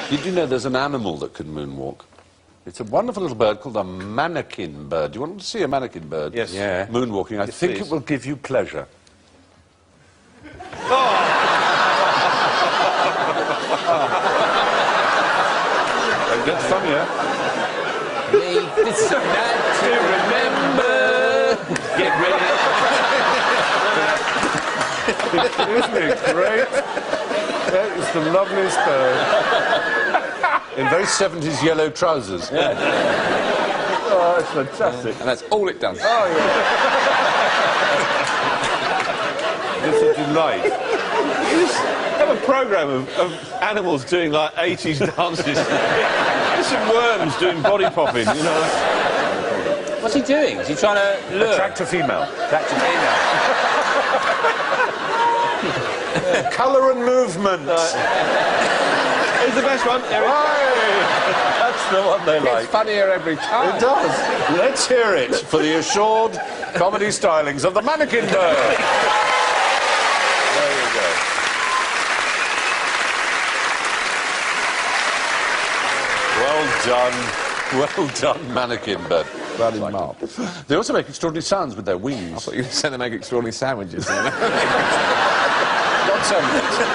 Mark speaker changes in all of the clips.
Speaker 1: Did you know there's an animal that can moonwalk? It's a wonderful little bird called a mannequin bird. Do you want to see a mannequin bird?
Speaker 2: Yes.
Speaker 1: Yeah. Moonwalking. I think
Speaker 2: please.
Speaker 1: it will give you pleasure. It gets funnier.
Speaker 3: It's night to remember.
Speaker 2: Get ready.
Speaker 1: Isn't it great? That is the loveliest bird. In very 70s yellow trousers.
Speaker 2: Yeah. Oh, that's fantastic.
Speaker 3: And that's all it does.
Speaker 1: Oh, yeah.
Speaker 2: It's a delight. You just have a programme of animals doing, like, 80s dances. There's some worms doing body popping, you know.
Speaker 3: What's he doing? Is he trying to lure?
Speaker 1: Attract a female.
Speaker 3: Attract a female.
Speaker 1: Colour and movement.
Speaker 2: Here's the best one, Eric.
Speaker 1: That's the one they like.
Speaker 3: It's funnier every time.
Speaker 1: It does. Let's hear it for the assured comedy stylings of the mannequin bird. There you go. Well done. Well done, mannequin bird. Well in mark. They also make extraordinary sounds with their wings.
Speaker 3: I thought you were saying they make extraordinary sandwiches.
Speaker 1: Not sandwiches.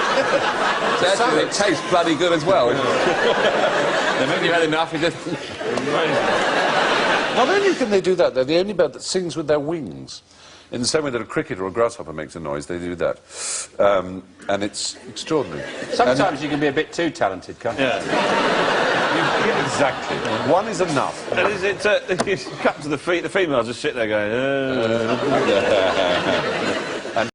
Speaker 3: It tastes bloody good as well. If you had enough, you just...
Speaker 1: Not only can they do that, they're the only bird that sings with their wings. In the same way that a cricket or a grasshopper makes a noise, they do that. And it's extraordinary.
Speaker 3: Sometimes you can be a bit too talented, can't you?
Speaker 1: Yeah, exactly. One is enough.
Speaker 2: And is it, you cut to the feet, the females just sit there going...